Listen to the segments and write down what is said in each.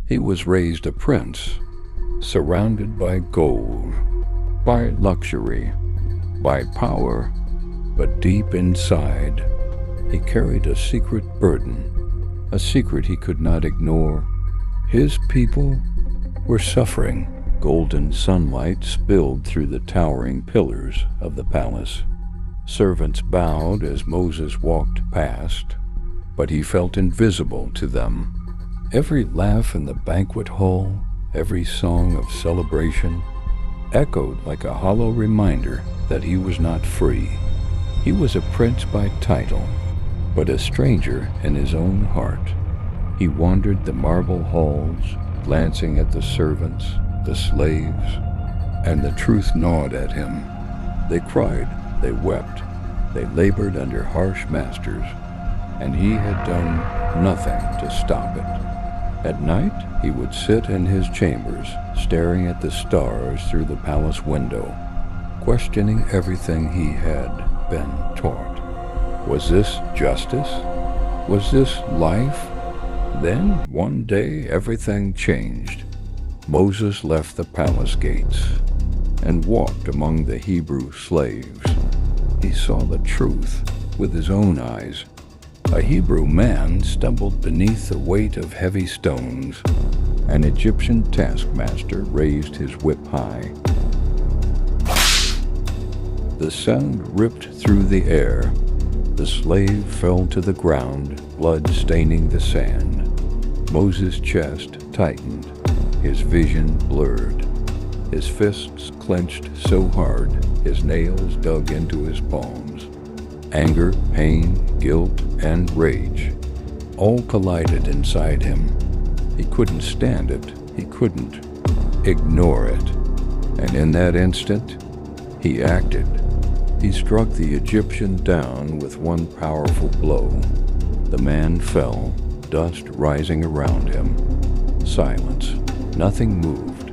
He was raised a prince, surrounded by gold, by luxury, by power, but deep inside, he carried a secret burden, a secret he could not ignore. His people were suffering. Golden sunlight spilled through the towering pillars of the palace. Servants bowed as Moses walked past, but he felt invisible to them. Every laugh in the banquet hall, every song of celebration, echoed like a hollow reminder that he was not free. He was a prince by title, but a stranger in his own heart. He wandered the marble halls, glancing at the servants, the slaves, and the truth gnawed at him. They cried, they wept, they labored under harsh masters, and he had done nothing to stop it. At night, he would sit in his chambers, staring at the stars through the palace window, questioning everything he had been taught. Was this justice? Was this life? Then, one day, everything changed. Moses left the palace gates and walked among the Hebrew slaves. He saw the truth with his own eyes. A Hebrew man stumbled beneath the weight of heavy stones. An Egyptian taskmaster raised his whip high. The sound ripped through the air. The slave fell to the ground, blood staining the sand. Moses' chest tightened, his vision blurred. His fists clenched so hard, his nails dug into his palms. Anger, pain, guilt, and rage all collided inside him. He couldn't stand it. He couldn't ignore it. And in that instant, he acted. He struck the Egyptian down with one powerful blow. The man fell, dust rising around him. Silence. Nothing moved.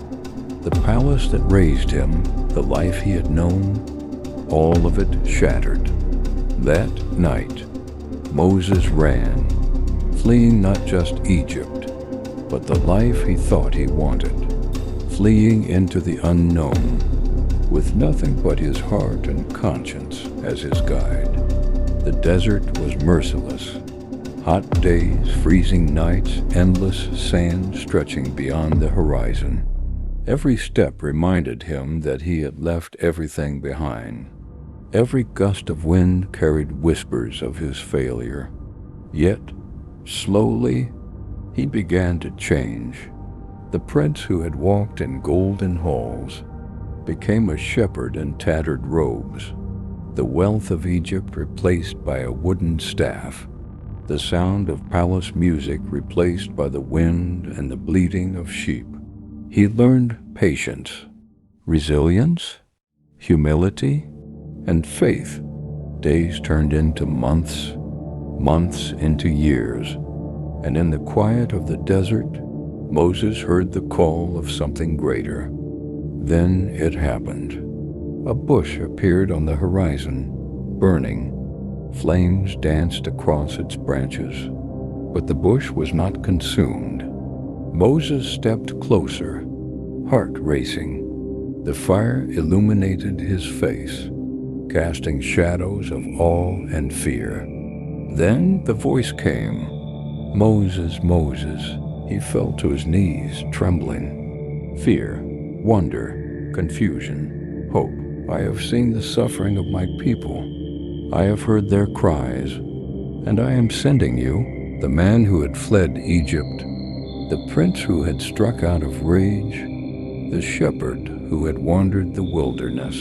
The palace that raised him, the life he had known, all of it shattered. That night, Moses ran, fleeing not just Egypt, but the life he thought he wanted, fleeing into the unknown, with nothing but his heart and conscience as his guide. The desert was merciless. Hot days, freezing nights, endless sand stretching beyond the horizon. Every step reminded him that he had left everything behind. Every gust of wind carried whispers of his failure. Yet, slowly, he began to change. The prince who had walked in golden halls became a shepherd in tattered robes, the wealth of Egypt replaced by a wooden staff, the sound of palace music replaced by the wind and the bleating of sheep. He learned patience, resilience, humility, and faith. Days turned into months, months into years, and in the quiet of the desert, Moses heard the call of something greater. Then it happened. A bush appeared on the horizon, burning. Flames danced across its branches, but the bush was not consumed. Moses stepped closer, heart racing. The fire illuminated his face, casting shadows of awe and fear. Then the voice came, "Moses, Moses." He fell to his knees, trembling. Fear, wonder, confusion, hope. I have seen the suffering of my people. I have heard their cries, and I am sending you, the man who had fled Egypt, the prince who had struck out of rage, the shepherd who had wandered the wilderness,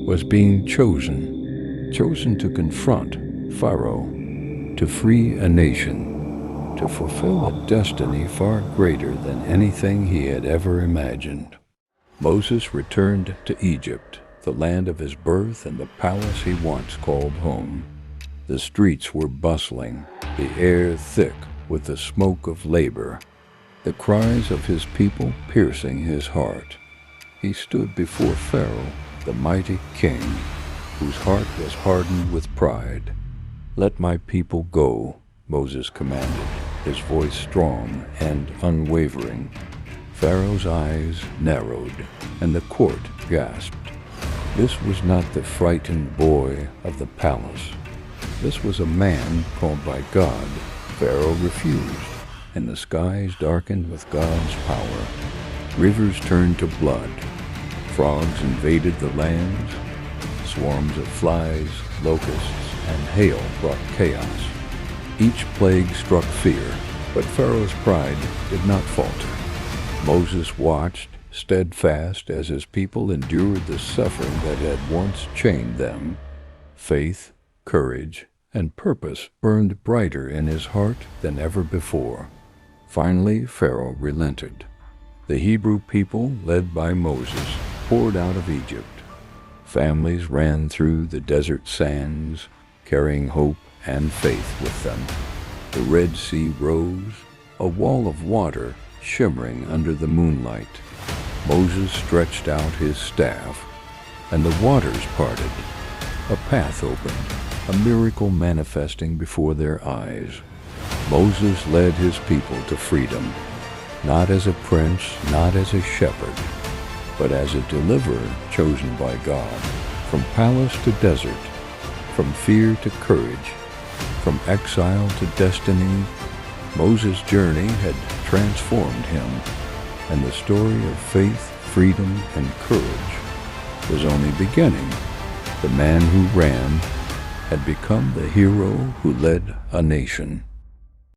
was being chosen to confront Pharaoh, to free a nation, to fulfill a destiny far greater than anything he had ever imagined. Moses returned to Egypt, the land of his birth and the palace he once called home. The streets were bustling, the air thick with the smoke of labor, the cries of his people piercing his heart. He stood before Pharaoh, the mighty king, whose heart was hardened with pride. "Let my people go," Moses commanded. his voice strong and unwavering. Pharaoh's eyes narrowed, and the court gasped. This was not the frightened boy of the palace. This was a man called by God. Pharaoh refused, and the skies darkened with God's power. Rivers turned to blood. Frogs invaded the lands. Swarms of flies, locusts, and hail brought chaos. Each plague struck fear, but Pharaoh's pride did not falter. Moses watched, steadfast, as his people endured the suffering that had once chained them. Faith, courage, and purpose burned brighter in his heart than ever before. Finally, Pharaoh relented. The Hebrew people, led by Moses, poured out of Egypt. Families ran through the desert sands, carrying hope and faith with them. The Red Sea rose, a wall of water shimmering under the moonlight. Moses stretched out his staff, and the waters parted. A path opened, a miracle manifesting before their eyes. Moses led his people to freedom, not as a prince, not as a shepherd, but as a deliverer chosen by God. From palace to desert, from fear to courage, from exile to destiny, Moses' journey had transformed him, and the story of faith, freedom, and courage was only beginning. The man who ran had become the hero who led a nation.